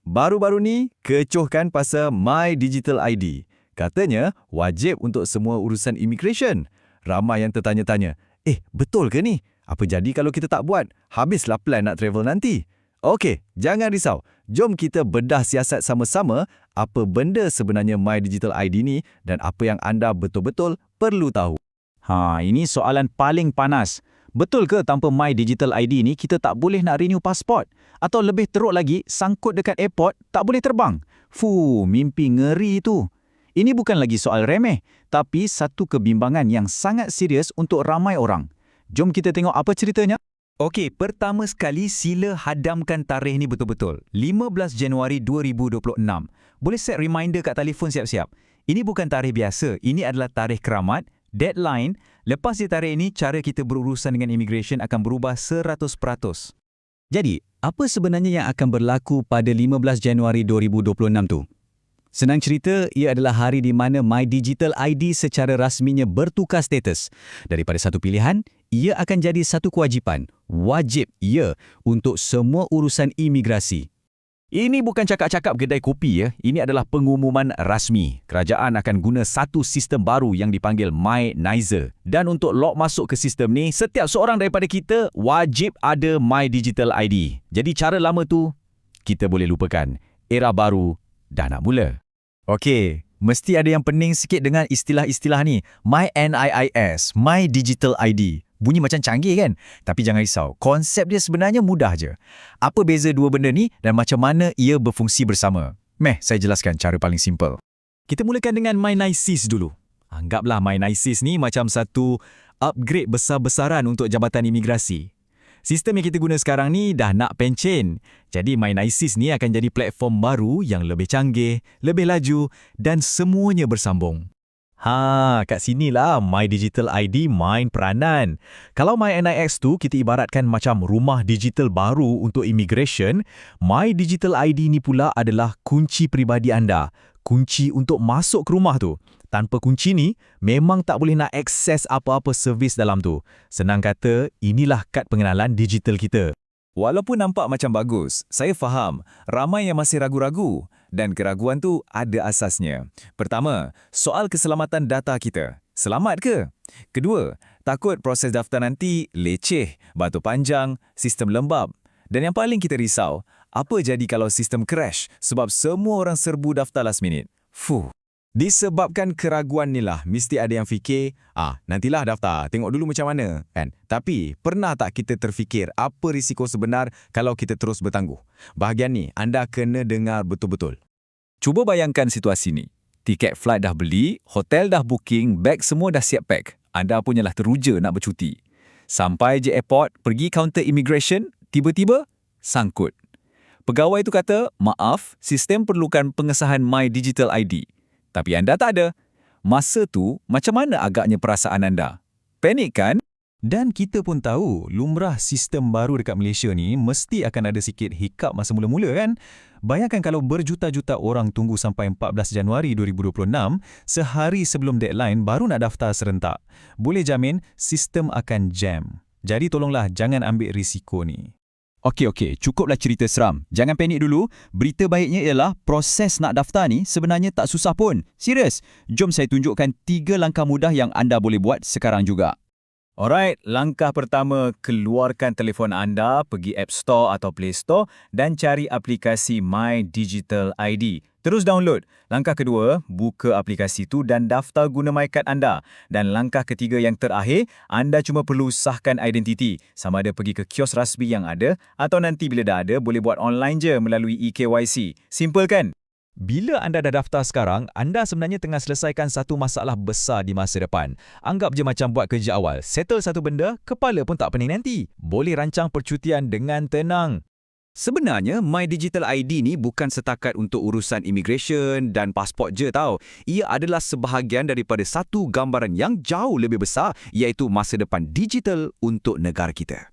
baru-baru ni kecohkan pasal My Digital ID. Katanya wajib untuk semua urusan immigration. Ramai yang tertanya-tanya, betul ke ni? Apa jadi kalau kita tak buat? Habislah plan nak travel nanti. Okey, jangan risau. Jom kita bedah siasat sama-sama apa benda sebenarnya My Digital ID ni dan apa yang anda betul-betul perlu tahu. Ini soalan paling panas. Betul ke tanpa My Digital ID ni kita tak boleh nak renew pasport? Atau lebih teruk lagi, sangkut dekat airport tak boleh terbang? Mimpi ngeri tu. Ini bukan lagi soal remeh, tapi satu kebimbangan yang sangat serius untuk ramai orang. Jom kita tengok apa ceritanya. Okey, pertama sekali sila hadamkan tarikh ni betul-betul. 15 Januari 2026. Boleh set reminder kat telefon siap-siap. Ini bukan tarikh biasa, ini adalah tarikh keramat, deadline. Lepas di tarikh ini, cara kita berurusan dengan immigration akan berubah 100%. Jadi, apa sebenarnya yang akan berlaku pada 15 Januari 2026 tu? Senang cerita, ia adalah hari di mana My Digital ID secara rasminya bertukar status. Daripada satu pilihan, ia akan jadi satu kewajipan. Wajib ia untuk semua urusan imigrasi. Ini bukan cakap-cakap kedai kopi ya. Ini adalah pengumuman rasmi. Kerajaan akan guna satu sistem baru yang dipanggil MyNizer. Dan untuk log masuk ke sistem ni, setiap seorang daripada kita wajib ada My Digital ID. Jadi cara lama tu, kita boleh lupakan. Era baru dah nak mula. Okey, mesti ada yang pening sikit dengan istilah-istilah ni. MyNIIS, My Digital ID. Bunyi macam canggih kan? Tapi jangan risau, konsep dia sebenarnya mudah je. Apa beza dua benda ni dan macam mana ia berfungsi bersama? Saya jelaskan cara paling simple. Kita mulakan dengan MyNISIS dulu. Anggaplah MyNISIS ni macam satu upgrade besar-besaran untuk Jabatan Imigrasi. Sistem yang kita guna sekarang ni dah nak pencen. Jadi MyNISIS ni akan jadi platform baru yang lebih canggih, lebih laju dan semuanya bersambung. Kat sinilah My Digital ID main peranan. Kalau MyNIX tu kita ibaratkan macam rumah digital baru untuk immigration, My Digital ID ni pula adalah kunci peribadi anda. Kunci untuk masuk ke rumah tu. Tanpa kunci ni, memang tak boleh nak akses apa-apa servis dalam tu. Senang kata, inilah kad pengenalan digital kita. Walaupun nampak macam bagus, saya faham ramai yang masih ragu-ragu dan keraguan tu ada asasnya. Pertama, soal keselamatan data kita. Selamat ke? Kedua, takut proses daftar nanti leceh, batu panjang, sistem lembab. Dan yang paling kita risau, apa jadi kalau sistem crash sebab semua orang serbu daftar last minute? Disebabkan keraguan ni lah, mesti ada yang fikir, nantilah daftar, tengok dulu macam mana, kan? Tapi, pernah tak kita terfikir apa risiko sebenar kalau kita terus bertangguh? Bahagian ni, anda kena dengar betul-betul. Cuba bayangkan situasi ni. Tiket flight dah beli, hotel dah booking, beg semua dah siap pack. Anda punyalah teruja nak bercuti. Sampai je airport, pergi kaunter immigration, tiba-tiba, sangkut. Pegawai tu kata, maaf, sistem perlukan pengesahan My Digital ID. Tapi anda tak ada. Masa tu, macam mana agaknya perasaan anda? Panik kan? Dan kita pun tahu, lumrah sistem baru dekat Malaysia ni mesti akan ada sikit hiccup masa mula-mula kan? Bayangkan kalau berjuta-juta orang tunggu sampai 14 Januari 2026, sehari sebelum deadline baru nak daftar serentak. Boleh jamin, sistem akan jam. Jadi tolonglah jangan ambil risiko ni. Okey, cukuplah cerita seram. Jangan panik dulu. Berita baiknya ialah proses nak daftar ni sebenarnya tak susah pun. Serius. Jom saya tunjukkan 3 langkah mudah yang anda boleh buat sekarang juga. Alright, langkah pertama, keluarkan telefon anda, pergi App Store atau Play Store dan cari aplikasi My Digital ID. Terus download. Langkah kedua, buka aplikasi tu dan daftar guna MyCard anda. Dan langkah ketiga yang terakhir, anda cuma perlu sahkan identiti. Sama ada pergi ke kios rasmi yang ada atau nanti bila dah ada, boleh buat online je melalui eKYC. Simple kan? Bila anda dah daftar sekarang, anda sebenarnya tengah selesaikan satu masalah besar di masa depan. Anggap je macam buat kerja awal. Settle satu benda, kepala pun tak pening nanti. Boleh rancang percutian dengan tenang. Sebenarnya, My Digital ID ni bukan setakat untuk urusan immigration dan pasport je tau. Ia adalah sebahagian daripada satu gambaran yang jauh lebih besar, iaitu masa depan digital untuk negara kita.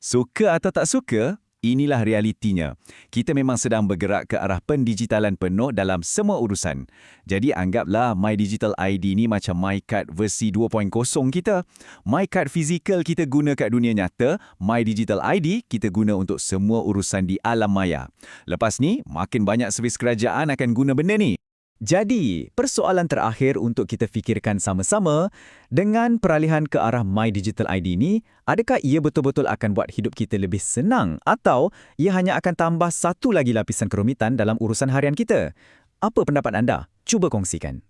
Suka atau tak suka, inilah realitinya. Kita memang sedang bergerak ke arah pendigitalan penuh dalam semua urusan. Jadi anggaplah My Digital ID ni macam MyCard versi 2.0 kita. MyCard fizikal kita guna kat dunia nyata, My Digital ID kita guna untuk semua urusan di alam maya. Lepas ni, makin banyak servis kerajaan akan guna benda ni. Jadi, persoalan terakhir untuk kita fikirkan sama-sama, dengan peralihan ke arah My Digital ID ni, adakah ia betul-betul akan buat hidup kita lebih senang atau ia hanya akan tambah satu lagi lapisan kerumitan dalam urusan harian kita? Apa pendapat anda? Cuba kongsikan.